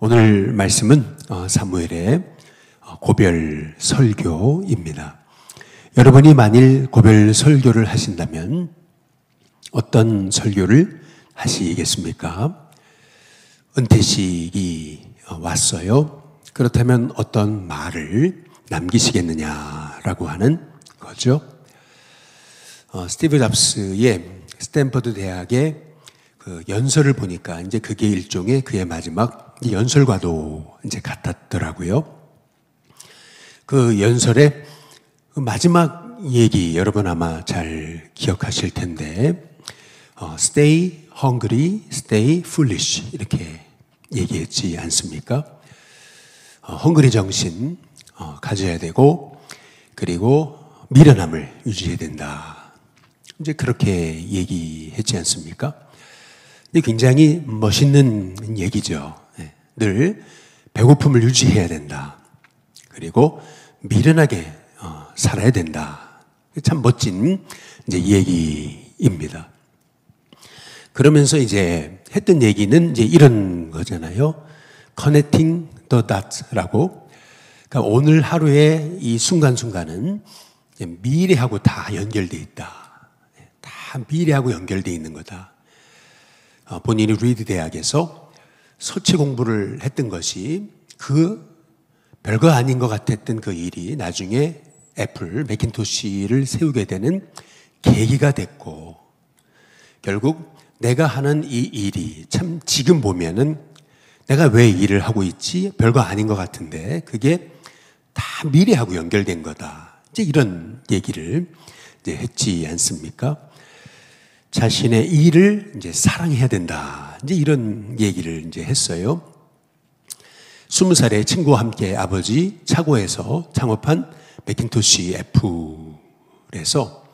오늘 말씀은 사무엘의 고별 설교입니다. 여러분이 만일 고별 설교를 하신다면 어떤 설교를 하시겠습니까? 은퇴식이 왔어요. 그렇다면 어떤 말을 남기시겠느냐라고 하는 거죠. 스티브 잡스의 스탠퍼드 대학의 그 연설을 보니까 이제 그게 일종의 그의 마지막 연설과도 이제 같았더라고요. 그 연설의 마지막 얘기 여러분 아마 잘 기억하실 텐데, stay hungry, stay foolish 이렇게 얘기했지 않습니까? 헝그리 정신 가져야 되고, 그리고 미련함을 유지해야 된다. 이제 그렇게 얘기했지 않습니까? 굉장히 멋있는 얘기죠. 늘 배고픔을 유지해야 된다. 그리고 미련하게 살아야 된다. 참 멋진 이제 얘기입니다. 그러면서 이제 했던 얘기는 이제 이런 거잖아요. Connecting the dots라고. 그러니까 오늘 하루의 이 순간순간은 미래하고 다 연결되어 있다. 다 미래하고 연결되어 있는 거다. 본인이 리드 대학에서 서치 공부를 했던 것이 그 별거 아닌 것 같았던 그 일이 나중에 애플, 매킨토시를 세우게 되는 계기가 됐고, 결국 내가 하는 이 일이 참 지금 보면은 내가 왜 일을 하고 있지? 별거 아닌 것 같은데 그게 다 미래하고 연결된 거다. 이제 이런 얘기를 이제 했지 않습니까? 자신의 일을 이제 사랑해야 된다. 이제 이런 얘기를 이제 했어요. 20살에 친구와 함께 아버지 차고에서 창업한 매킨토시 애플에서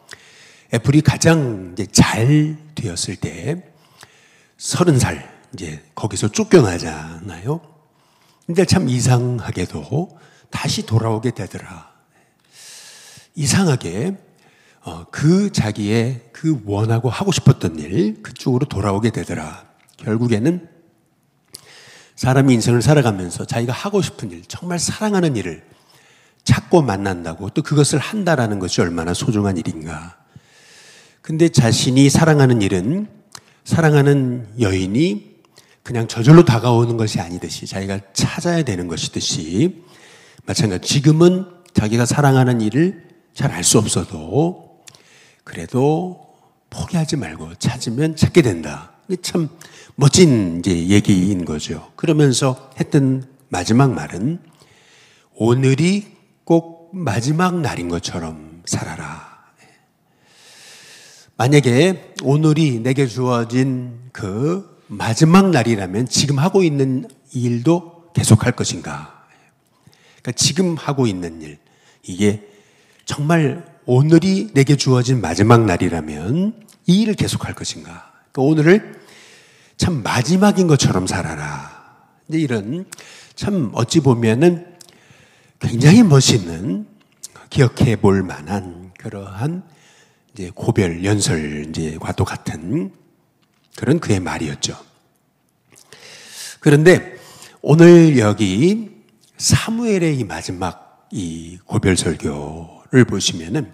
애플이 가장 이제 잘 되었을 때 30살 이제 거기서 쫓겨나잖아요. 근데 참 이상하게도 다시 돌아오게 되더라. 이상하게 그 자기의 그 원하고 하고 싶었던 일 그쪽으로 돌아오게 되더라. 결국에는 사람이 인생을 살아가면서 자기가 하고 싶은 일, 정말 사랑하는 일을 찾고 만난다고 또 그것을 한다라는 것이 얼마나 소중한 일인가. 근데 자신이 사랑하는 일은 사랑하는 여인이 그냥 저절로 다가오는 것이 아니듯이 자기가 찾아야 되는 것이듯이 마찬가지로 지금은 자기가 사랑하는 일을 잘 알 수 없어도 그래도 포기하지 말고 찾으면 찾게 된다. 참 멋진 이제 얘기인 거죠. 그러면서 했던 마지막 말은 오늘이 꼭 마지막 날인 것처럼 살아라. 만약에 오늘이 내게 주어진 그 마지막 날이라면 지금 하고 있는 일도 계속할 것인가? 그러니까 지금 하고 있는 일, 이게 정말 오늘이 내게 주어진 마지막 날이라면 이 일을 계속할 것인가? 그러니까 오늘을 참 마지막인 것처럼 살아라. 이제 이런 참 어찌 보면은 굉장히 멋있는 기억해 볼 만한 그러한 이제 고별 연설 이제과도 같은 그런 그의 말이었죠. 그런데 오늘 여기 사무엘의 이 마지막 이 고별 설교를 보시면은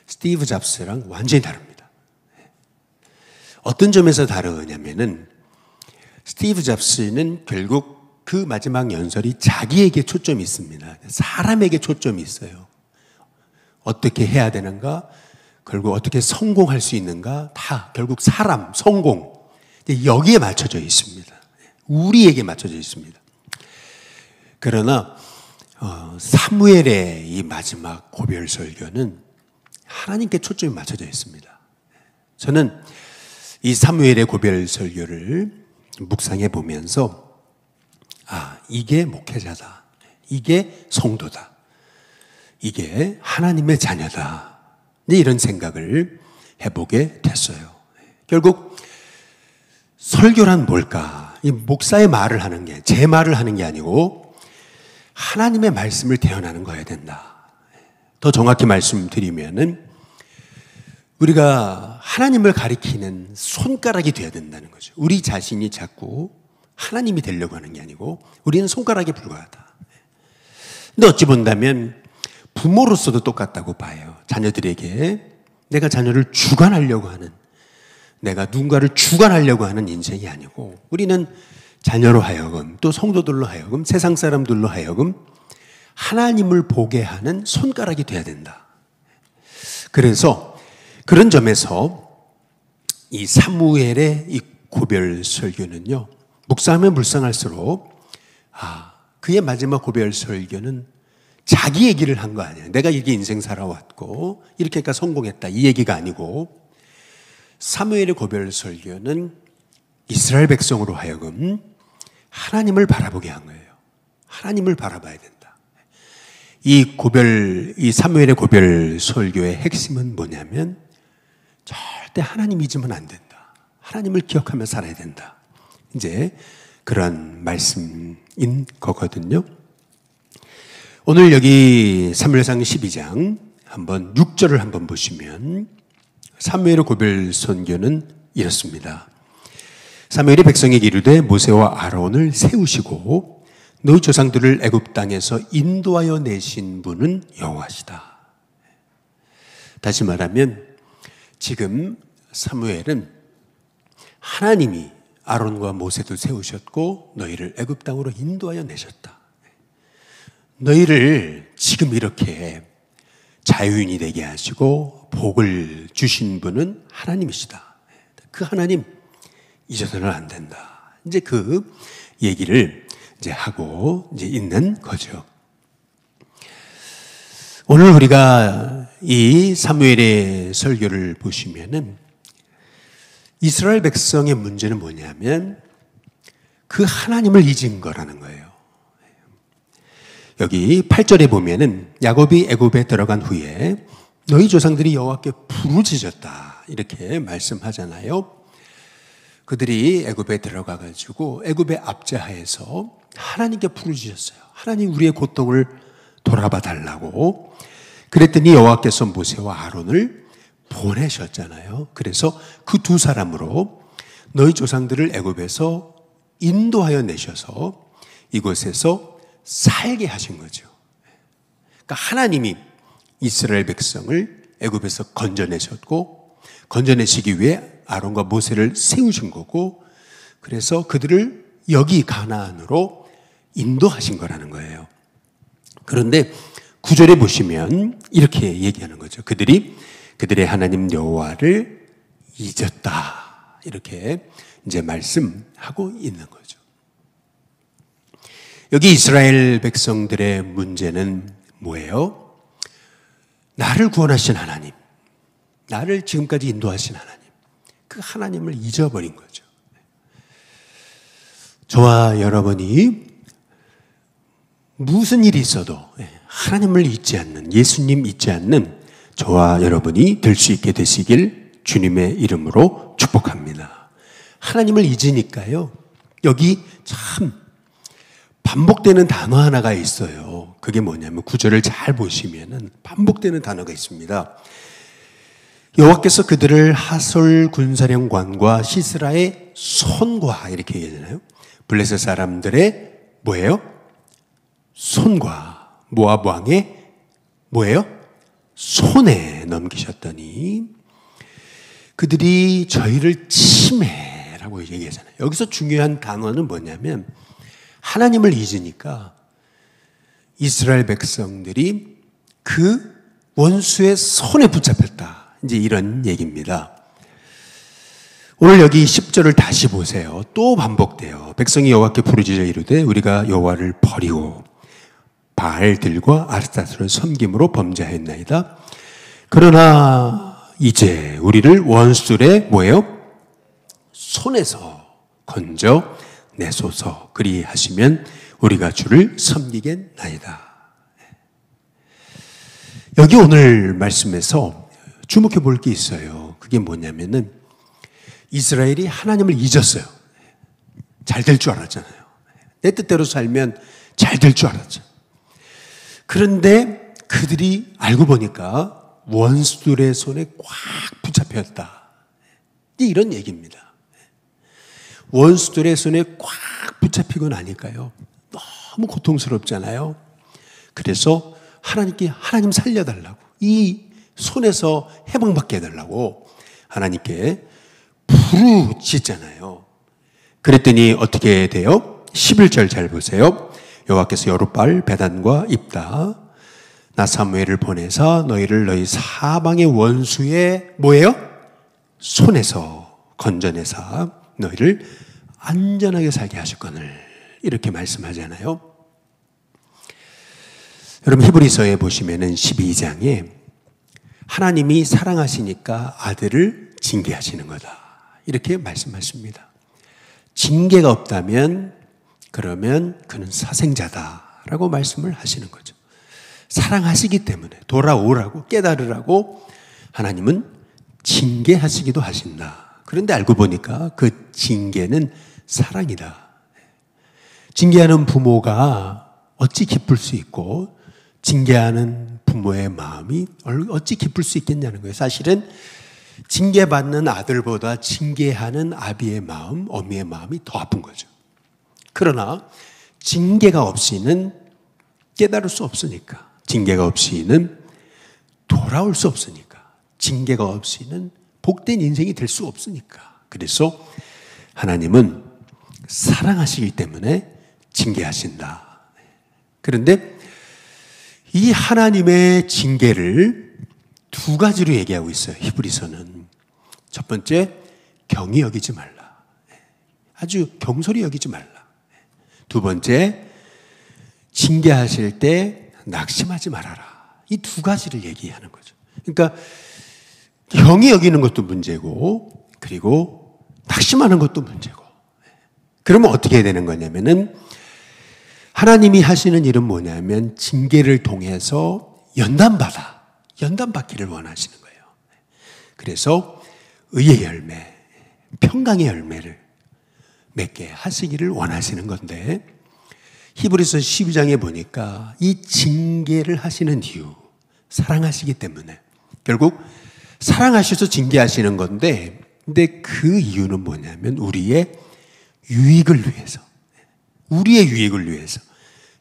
스티브 잡스랑 완전히 다릅니다. 어떤 점에서 다르냐면은 스티브 잡스는 결국 그 마지막 연설이 자기에게 초점이 있습니다. 사람에게 초점이 있어요. 어떻게 해야 되는가? 결국 어떻게 성공할 수 있는가? 다 결국 사람, 성공. 여기에 맞춰져 있습니다. 우리에게 맞춰져 있습니다. 그러나 사무엘의 이 마지막 고별 설교는 하나님께 초점이 맞춰져 있습니다. 저는 이 사무엘의 고별 설교를 묵상해 보면서 이게 목회자다. 이게 성도다. 이게 하나님의 자녀다. 이런 생각을 해보게 됐어요. 결국 설교란 뭘까? 이 목사의 말을 하는 게, 제 말을 하는 게 아니고 하나님의 말씀을 대언하는 거여야 된다. 더 정확히 말씀드리면은 우리가 하나님을 가리키는 손가락이 되어야 된다는 거죠. 우리 자신이 자꾸 하나님이 되려고 하는 게 아니고 우리는 손가락에 불과하다. 근데 어찌 본다면 부모로서도 똑같다고 봐요. 자녀들에게 내가 자녀를 주관하려고 하는, 내가 누군가를 주관하려고 하는 인생이 아니고 우리는 자녀로 하여금 또 성도들로 하여금 세상 사람들로 하여금 하나님을 보게 하는 손가락이 돼야 된다. 그래서 그런 점에서 이 사무엘의 이 고별 설교는요, 묵상하면 묵상할수록 그의 마지막 고별 설교는 자기 얘기를 한 거 아니에요. 내가 이렇게 인생 살아왔고 이렇게까지 성공했다 이 얘기가 아니고, 사무엘의 고별 설교는 이스라엘 백성으로 하여금 하나님을 바라보게 한 거예요. 하나님을 바라봐야 된다. 이 사무엘의 고별 설교의 핵심은 뭐냐면 절대 하나님 잊으면 안 된다. 하나님을 기억하며 살아야 된다. 이제 그런 말씀인 거거든요. 오늘 여기 사무엘상 12장 한번 6절을 한번 보시면 사무엘의 고별 선교는 이렇습니다. 사무엘이 백성에게 이르되 모세와 아론을 세우시고 너희 조상들을 애굽 땅에서 인도하여 내신 분은 여호와시다. 다시 말하면 지금 사무엘은 하나님이 아론과 모세도 세우셨고 너희를 애굽 땅으로 인도하여 내셨다. 너희를 지금 이렇게 자유인이 되게 하시고 복을 주신 분은 하나님이시다. 그 하나님 잊어서는 안 된다. 이제 그 얘기를 이제 하고 이제 있는 거죠. 오늘 우리가 이 사무엘의 설교를 보시면은 이스라엘 백성의 문제는 뭐냐면 그 하나님을 잊은 거라는 거예요. 여기 8절에 보면은 야곱이 애굽에 들어간 후에 너희 조상들이 여호와께 부르짖었다 이렇게 말씀하잖아요. 그들이 애굽에 들어가 가지고 애굽의 압제하에서 하나님께 부르짖었어요. 하나님 우리의 고통을 돌아봐 달라고. 그랬더니 여호와께서 모세와 아론을 보내셨잖아요. 그래서 그 두 사람으로 너희 조상들을 애굽에서 인도하여 내셔서 이곳에서 살게 하신 거죠. 그러니까 하나님이 이스라엘 백성을 애굽에서 건져내셨고 건져내시기 위해 아론과 모세를 세우신 거고, 그래서 그들을 여기 가나안으로 인도하신 거라는 거예요. 그런데 9절에 보시면 이렇게 얘기하는 거죠. 그들의 하나님 여호와를 잊었다. 이렇게 이제 말씀하고 있는 거죠. 여기 이스라엘 백성들의 문제는 뭐예요? 나를 구원하신 하나님, 나를 지금까지 인도하신 하나님, 그 하나님을 잊어버린 거죠. 저와 여러분이 무슨 일이 있어도 하나님을 잊지 않는, 예수님 잊지 않는 저와 여러분이 될 수 있게 되시길 주님의 이름으로 축복합니다. 하나님을 잊으니까요, 여기 참 반복되는 단어 하나가 있어요. 그게 뭐냐면 9절을 잘 보시면은 반복되는 단어가 있습니다. 여호와께서 그들을 하솔 군사령관과 시스라의 손과 이렇게 얘기하잖아요. 블레셋 사람들의 뭐예요? 손과 모압 왕의 뭐예요? 손에 넘기셨더니 그들이 저희를 침해라고 얘기하잖아요. 여기서 중요한 단어는 뭐냐면 하나님을 잊으니까 이스라엘 백성들이 그 원수의 손에 붙잡혔다. 이제 이런 얘기입니다. 오늘 여기 10절을 다시 보세요. 또 반복돼요. 백성이 여호와께 부르짖어 이르되 우리가 여호와를 버리고 바알들과 아스타스를 섬김으로 범죄하였나이다. 그러나 이제 우리를 원수들의 뭐예요? 손에서 건져 내소서. 그리하시면 우리가 주를 섬기겠나이다. 여기 오늘 말씀에서 주목해 볼 게 있어요. 그게 뭐냐면은 이스라엘이 하나님을 잊었어요. 잘 될 줄 알았잖아요. 내 뜻대로 살면 잘 될 줄 알았죠. 그런데 그들이 알고 보니까 원수들의 손에 꽉 붙잡혔다. 이런 얘기입니다. 원수들의 손에 꽉 붙잡히고 나니까요. 너무 고통스럽잖아요. 그래서 하나님께 하나님 살려달라고, 이 손에서 해방받게 해달라고 하나님께 부르짖잖아요. 그랬더니 어떻게 돼요? 11절 잘 보세요. 여호와께서 여룻발 베단과 입다 나 사무엘을 보내사 너희를 너희 사방의 원수의 뭐예요? 손에서 건져내사 너희를 안전하게 살게 하셨거늘, 이렇게 말씀하잖아요. 여러분 히브리서에 보시면은 12장에 하나님이 사랑하시니까 아들을 징계하시는 거다, 이렇게 말씀하십니다. 징계가 없다면 그러면 그는 사생자다라고 말씀을 하시는 거죠. 사랑하시기 때문에 돌아오라고 깨달으라고 하나님은 징계하시기도 하신다. 그런데 알고 보니까 그 징계는 사랑이다. 징계하는 부모가 어찌 기쁠 수 있고 징계하는 부모의 마음이 어찌 기쁠 수 있겠냐는 거예요. 사실은 징계받는 아들보다 징계하는 아비의 마음, 어미의 마음이 더 아픈 거죠. 그러나 징계가 없이는 깨달을 수 없으니까, 징계가 없이는 돌아올 수 없으니까, 징계가 없이는 복된 인생이 될 수 없으니까, 그래서 하나님은 사랑하시기 때문에 징계하신다. 그런데 이 하나님의 징계를 두 가지로 얘기하고 있어요. 히브리서는. 첫 번째, 경히 여기지 말라. 아주 경솔히 여기지 말라. 두 번째, 징계하실 때 낙심하지 말아라. 이 두 가지를 얘기하는 거죠. 그러니까 경히 여기는 것도 문제고, 그리고 낙심하는 것도 문제고. 그러면 어떻게 해야 되는 거냐면은, 하나님이 하시는 일은 뭐냐면 징계를 통해서 연단받기를 원하시는 거예요. 그래서 의의 열매, 평강의 열매를 맺게 하시기를 원하시는 건데, 히브리서 12장에 보니까 이 징계를 하시는 이유, 사랑하시기 때문에, 결국 사랑하셔서 징계하시는 건데, 근데 그 이유는 뭐냐면 우리의 유익을 위해서, 우리의 유익을 위해서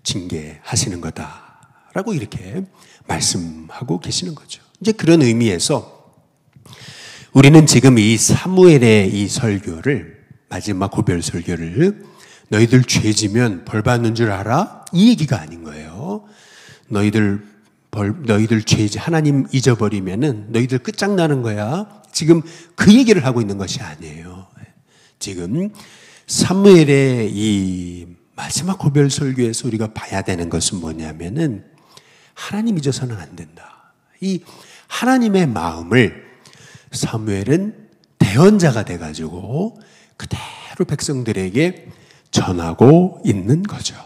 징계하시는 거다라고 이렇게 말씀하고 계시는 거죠. 이제 그런 의미에서 우리는 지금 이 사무엘의 이 설교를, 마지막 고별 설교를 너희들 죄지면 벌 받는 줄 알아? 이 얘기가 아닌 거예요. 너희들 죄지, 하나님 잊어버리면은 너희들 끝장나는 거야. 지금 그 얘기를 하고 있는 것이 아니에요. 지금 사무엘의 이 마지막 고별 설교에서 우리가 봐야 되는 것은 뭐냐면은 하나님 잊어서는 안 된다. 이 하나님의 마음을 사무엘은 대언자가 돼가지고 그대로 백성들에게 전하고 있는 거죠.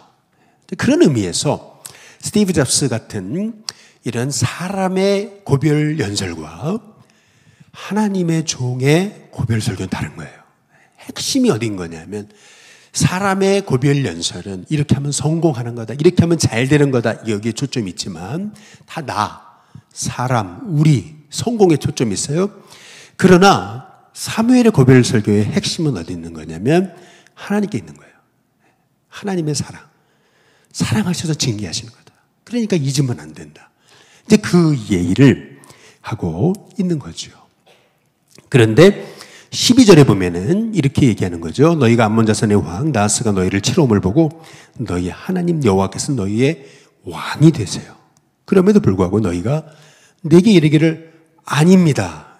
그런 의미에서 스티브 잡스 같은 이런 사람의 고별 연설과 하나님의 종의 고별 설교는 다른 거예요. 핵심이 어딘 거냐면 사람의 고별 연설은 이렇게 하면 성공하는 거다, 이렇게 하면 잘 되는 거다, 여기에 초점이 있지만 다 사람, 우리 성공에 초점이 있어요. 그러나 사무엘의 고별 설교의 핵심은 어디 있는 거냐면 하나님께 있는 거예요. 하나님의 사랑하셔서 징계하시는 거다. 그러니까 잊으면 안 된다. 이제 그 얘기를 하고 있는 거죠. 그런데 12절에 보면은 이렇게 얘기하는 거죠. 너희가 암몬 자손의 왕 나하스가 너희를 치러옴을 보고 너희 하나님 여호와께서 너희의 왕이 되세요. 그럼에도 불구하고 너희가 내게 이르기를 아닙니다.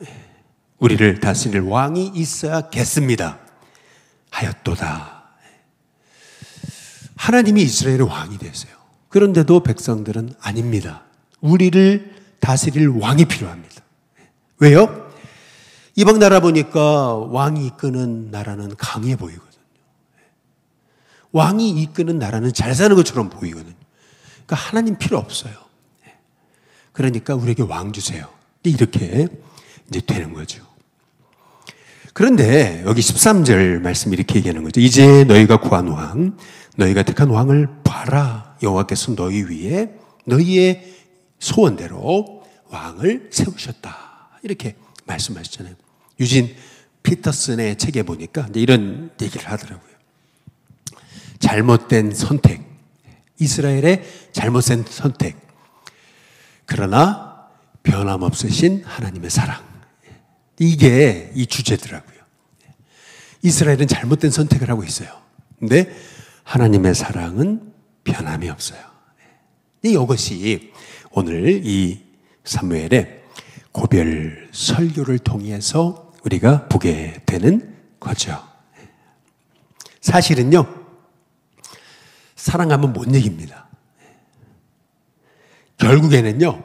우리를 다스릴 왕이 있어야겠습니다. 하였도다. 하나님이 이스라엘의 왕이 되세요. 그런데도 백성들은 아닙니다. 우리를 다스릴 왕이 필요합니다. 왜요? 이방 나라 보니까 왕이 이끄는 나라는 강해 보이거든요. 왕이 이끄는 나라는 잘 사는 것처럼 보이거든요. 그러니까 하나님 필요 없어요. 그러니까 우리에게 왕 주세요. 이렇게 이제 되는 거죠. 그런데 여기 13절 말씀이 이렇게 얘기하는 거죠. 이제 너희가 구한 왕, 너희가 택한 왕을 봐라. 여호와께서 너희 위에 너희의 소원대로 왕을 세우셨다. 이렇게 말씀하셨잖아요. 유진 피터슨의 책에 보니까 이런 얘기를 하더라고요. 잘못된 선택, 이스라엘의 잘못된 선택. 그러나 변함없으신 하나님의 사랑. 이게 이 주제더라고요. 이스라엘은 잘못된 선택을 하고 있어요. 근데 하나님의 사랑은 변함이 없어요. 이것이 오늘 이 사무엘의 고별 설교를 통해서 우리가 보게 되는 거죠. 사실은요, 사랑하면 못 이깁니다. 결국에는요,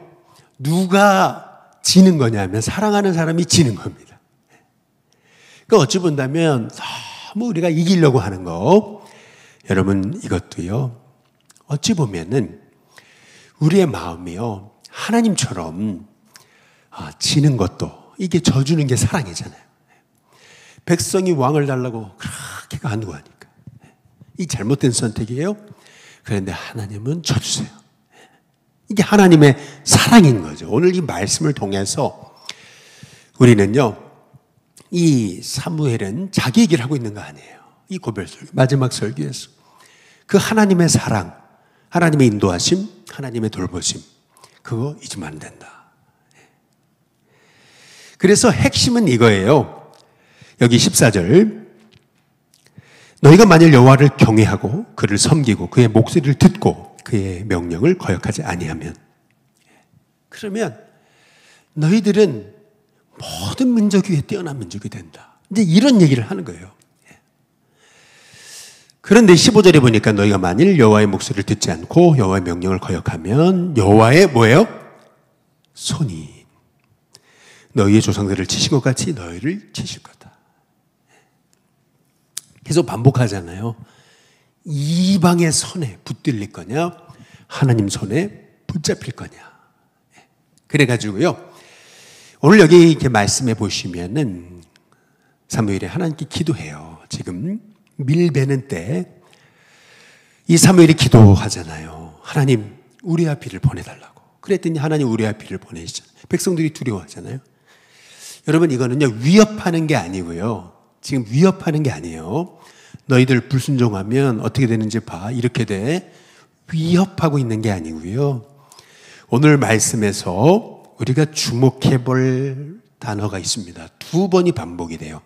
누가 지는 거냐면 사랑하는 사람이 지는 겁니다. 그러니까 어찌 본다면 너무 우리가 이기려고 하는 거, 여러분 이것도요, 어찌 보면은 우리의 마음이요, 하나님처럼 지는 것도 이게 져주는 게 사랑이잖아요. 백성이 왕을 달라고 그렇게 간구하니까 이 잘못된 선택이에요. 그런데 하나님은 져주세요. 이게 하나님의 사랑인 거죠. 오늘 이 말씀을 통해서 우리는요, 이 사무엘은 자기 얘기를 하고 있는 거 아니에요. 이 고별설교 마지막 설교에서 그 하나님의 사랑, 하나님의 인도하심, 하나님의 돌보심, 그거 잊으면 안 된다. 그래서 핵심은 이거예요. 여기 14절, 너희가 만일 여호와를 경외하고 그를 섬기고 그의 목소리를 듣고 그의 명령을 거역하지 아니하면, 그러면 너희들은 모든 민족 위에 뛰어난 민족이 된다. 이제 이런 얘기를 하는 거예요. 그런데 15절에 보니까 너희가 만일 여호와의 목소리를 듣지 않고 여호와의 명령을 거역하면 여호와의 뭐예요? 손이 너희의 조상들을 치신 것 같이 너희를 치실 거다. 계속 반복하잖아요. 이방의 손에 붙들릴 거냐, 하나님 손에 붙잡힐 거냐. 그래가지고요, 오늘 여기 이렇게 말씀해 보시면은 사무엘이 하나님께 기도해요. 지금 밀베는 때 이 사무엘이 기도하잖아요. 하나님 우리아 비를 보내달라고. 그랬더니 하나님 우리아 비를 보내시잖아요. 백성들이 두려워하잖아요. 여러분, 이거는요, 위협하는 게 아니고요, 지금 위협하는 게 아니에요. 너희들 불순종하면 어떻게 되는지 봐, 이렇게 돼. 위협하고 있는 게 아니고요, 오늘 말씀에서 우리가 주목해 볼 단어가 있습니다. 두 번이 반복이 돼요.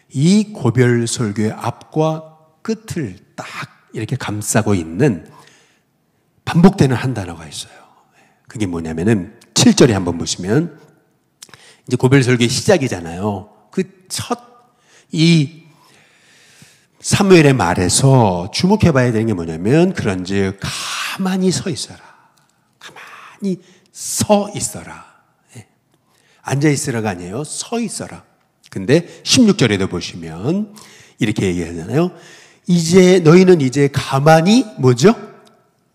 이 고별 설교의 앞과 끝을 딱 이렇게 감싸고 있는 반복되는 한 단어가 있어요. 그게 뭐냐면은 7절에 한번 보시면, 이제 고별 설교의 시작이잖아요. 그 첫 이 사무엘의 말에서 주목해 봐야 되는 게 뭐냐면, 그런즉 가만히 서 있어라. 가만히 서 있어라. 앉아 있으라가 아니에요. 서 있어라. 근데 16절에도 보시면 이렇게 얘기하잖아요. 이제 너희는 이제 가만히 뭐죠?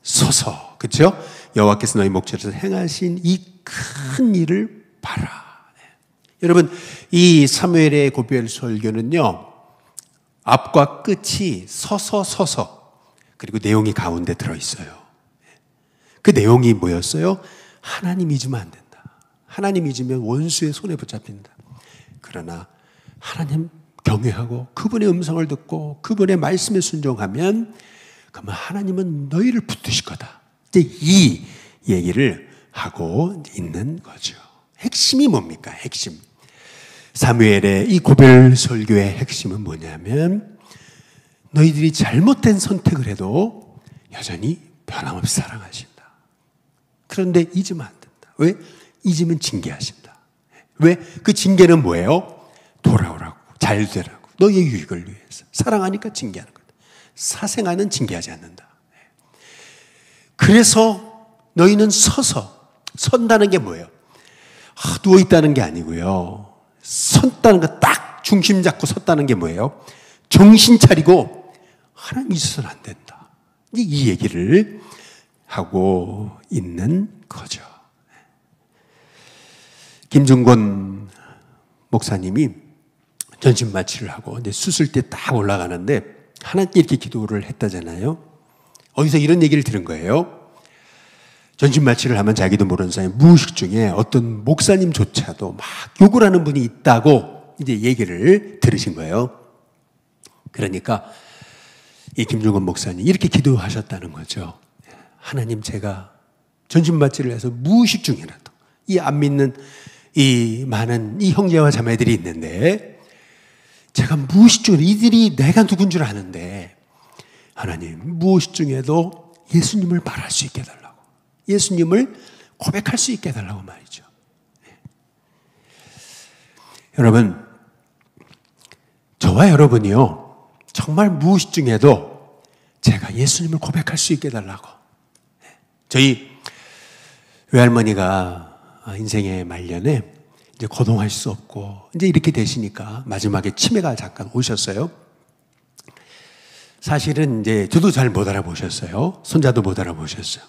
서서, 그렇죠? 여호와께서 너희 목전에서 행하신 이 큰 일을 봐라. 여러분, 이 사무엘의 고별 설교는요, 앞과 끝이 서서 그리고 내용이 가운데 들어있어요. 그 내용이 뭐였어요? 하나님 잊으면 안 된다. 하나님 잊으면 원수의 손에 붙잡힌다. 그러나 하나님 경외하고 그분의 음성을 듣고 그분의 말씀에 순종하면, 그러면 하나님은 너희를 붙드실 거다. 이제 이 얘기를 하고 있는 거죠. 핵심이 뭡니까? 핵심. 사무엘의 이 고별 설교의 핵심은 뭐냐면, 너희들이 잘못된 선택을 해도 여전히 변함없이 사랑하신다. 그런데 잊으면 안 된다. 왜? 잊으면 징계하신다. 왜? 그 징계는 뭐예요? 돌아오라고, 잘 되라고, 너희의 유익을 위해서. 사랑하니까 징계하는 거다. 사생아는 징계하지 않는다. 그래서 너희는 선다는 게 뭐예요? 누워있다는 게 아니고요, 섰다는 거, 딱 중심 잡고 섰다는 게 뭐예요? 정신 차리고 하나님 있어서는 안 된다. 이 얘기를 하고 있는 거죠. 김중권 목사님이 전신 마취를 하고 이제 수술대 딱 올라가는데 하나님께 이렇게 기도를 했다잖아요. 어디서 이런 얘기를 들은 거예요. 전신 마취를 하면 자기도 모르는 사이에 무의식 중에 어떤 목사님조차도 막 욕을 하는 분이 있다고 이제 얘기를 들으신 거예요. 그러니까 이 김종건 목사님 이렇게 기도하셨다는 거죠. 하나님, 제가 전신마취를 해서 무의식 중이라도 이 안 믿는 이 많은 이 형제와 자매들이 있는데 제가 무의식 중에 이들이 내가 누군 줄 아는데 하나님, 무의식 중에도 예수님을 말할 수 있게 해달라고, 예수님을 고백할 수 있게 해달라고 말이죠. 여러분, 저와 여러분이요, 정말 무의식 중에도 제가 예수님을 고백할 수 있게 해달라고. 저희 외할머니가 인생의 말년에 이제 거동할 수 없고 이제 이렇게 되시니까 마지막에 치매가 잠깐 오셨어요. 사실은 이제 저도 잘 못 알아보셨어요. 손자도 못 알아보셨어요.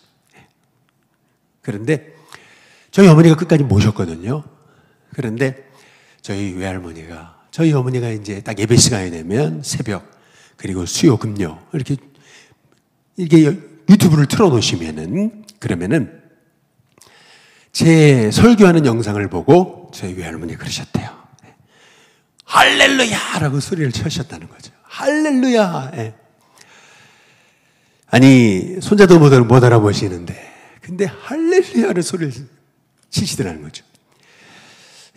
그런데 저희 어머니가 끝까지 모셨거든요. 그런데 저희 외할머니가, 저희 어머니가 이제 딱 예배 시간이 되면 새벽, 그리고 수요, 금요, 이렇게 유튜브를 틀어놓으시면은, 그러면은 제 설교하는 영상을 보고 저희 외할머니가 그러셨대요. 할렐루야! 라고 소리를 쳐셨다는 거죠. 할렐루야! 예. 아니, 손자도 못 알아보시는데, 근데 할렐루야를 소리를 치시더라는 거죠.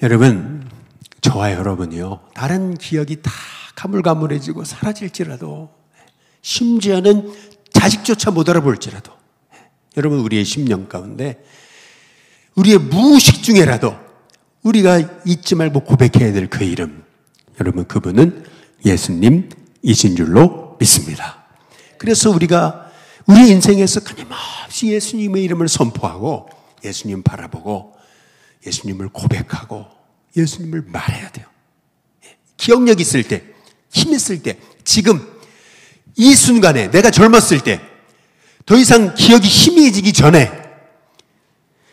여러분, 저와 여러분이요, 다른 기억이 다 가물가물해지고 사라질지라도, 심지어는 자식조차 못 알아볼지라도, 여러분, 우리의 심령 가운데 우리의 무의식 중에라도 우리가 잊지 말고 고백해야 될 그 이름, 여러분, 그분은 예수님이신 줄로 믿습니다. 그래서 우리가 우리 인생에서 끊임없이 예수님의 이름을 선포하고 예수님 바라보고 예수님을 고백하고 예수님을 말해야 돼요. 기억력 있을 때, 힘 있을 때, 지금 이 순간에, 내가 젊었을 때 더 이상 기억이 희미해지기 전에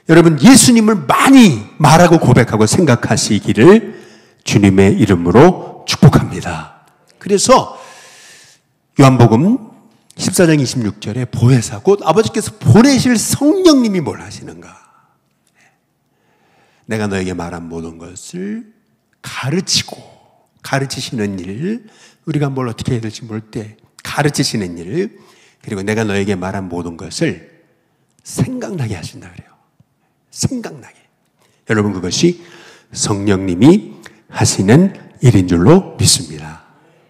여러분, 예수님을 많이 말하고 고백하고 생각하시기를 주님의 이름으로 축복합니다. 그래서 요한복음 14장 26절에 보혜사, 곧 아버지께서 보내실 성령님이 뭘 하시는가? 내가 너에게 말한 모든 것을 가르치시는 일, 우리가 뭘 어떻게 해야 될지 모를 때 가르치시는 일, 그리고 내가 너에게 말한 모든 것을 생각나게 하신다 그래요. 생각나게. 여러분, 그것이 성령님이 하시는 일인 줄로 믿습니다.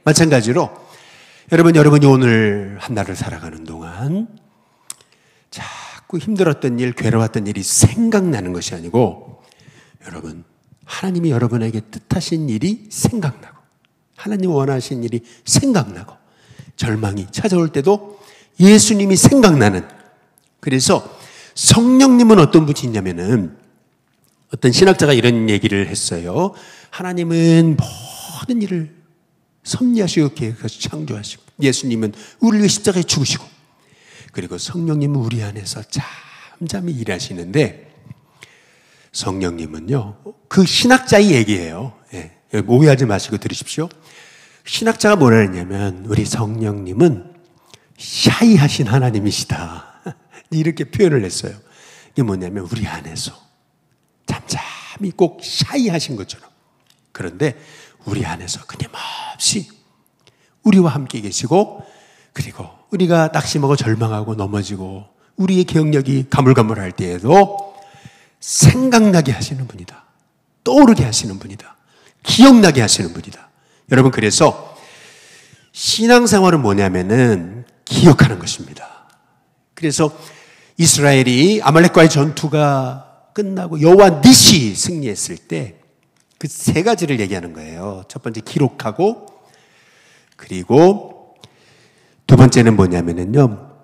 마찬가지로 여러분이 오늘 한 날을 살아가는 동안 자꾸 힘들었던 일, 괴로웠던 일이 생각나는 것이 아니고, 여러분, 하나님이 여러분에게 뜻하신 일이 생각나고, 하나님 원하신 일이 생각나고, 절망이 찾아올 때도 예수님이 생각나는, 그래서 성령님은 어떤 분이냐면은, 어떤 신학자가 이런 얘기를 했어요. 하나님은 모든 일을 섭리하시고 계획하시고 창조하시고, 예수님은 우리를 위해 십자가에 죽으시고, 그리고 성령님은 우리 안에서 잠잠히 일하시는데, 성령님은요, 그 신학자의 얘기예요. 예, 오해하지 마시고 들으십시오. 신학자가 뭐라 했냐면, 우리 성령님은 샤이하신 하나님이시다, 이렇게 표현을 했어요. 이게 뭐냐면 우리 안에서 잠잠히 꼭 샤이하신 것처럼, 그런데 우리 안에서 끊임없이 우리와 함께 계시고, 그리고 우리가 낙심하고 절망하고 넘어지고 우리의 기억력이 가물가물할 때에도 생각나게 하시는 분이다, 떠오르게 하시는 분이다, 기억나게 하시는 분이다. 여러분, 그래서 신앙생활은 뭐냐면은 기억하는 것입니다. 그래서 이스라엘이 아말렉과의 전투가 끝나고 여호와 니시 승리했을 때 그 세 가지를 얘기하는 거예요. 첫 번째, 기록하고, 그리고 두 번째는 뭐냐면은요,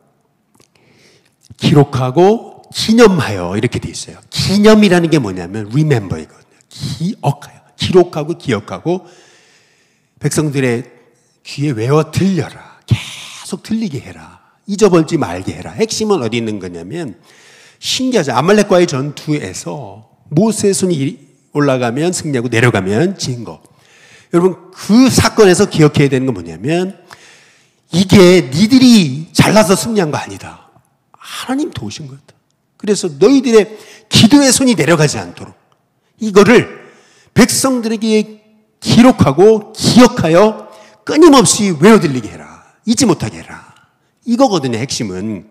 기록하고 기념하여, 이렇게 돼 있어요. 기념이라는 게 뭐냐면 remember이거든요. 기록하고 기억하고 백성들의 귀에 외워 들려라. 계속 들리게 해라. 잊어버리지 말게 해라. 핵심은 어디 있는 거냐면, 신기하죠. 아말렉과의 전투에서 모세의 손이 올라가면 승리하고 내려가면 진 거. 여러분, 그 사건에서 기억해야 되는 건 뭐냐면, 이게 니들이 잘나서 승리한 거 아니다. 하나님 도우신 거다. 그래서 너희들의 기도의 손이 내려가지 않도록 이거를 백성들에게 기록하고 기억하여 끊임없이 외워들리게 해라. 잊지 못하게 해라. 이거거든요, 핵심은.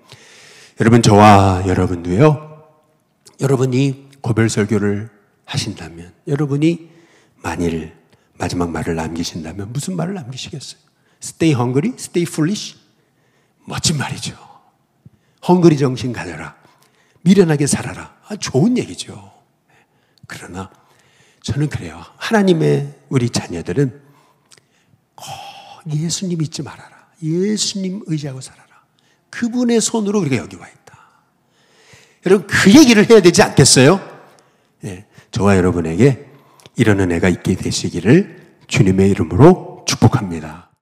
여러분, 저와 여러분도요, 여러분이 고별 설교를 하신다면, 여러분이 만일 마지막 말을 남기신다면 무슨 말을 남기시겠어요? Stay hungry, stay foolish? 멋진 말이죠. 헝그리 정신 가져라. 미련하게 살아라. 좋은 얘기죠. 그러나 저는 그래요. 하나님의 우리 자녀들은 꼭 예수님 잊지 말아라. 예수님 의지하고 살아라. 그분의 손으로 우리가 여기 와 있다. 여러분, 그 얘기를 해야 되지 않겠어요? 예, 저와 여러분에게 이런 은혜가 있게 되시기를 주님의 이름으로 축복합니다.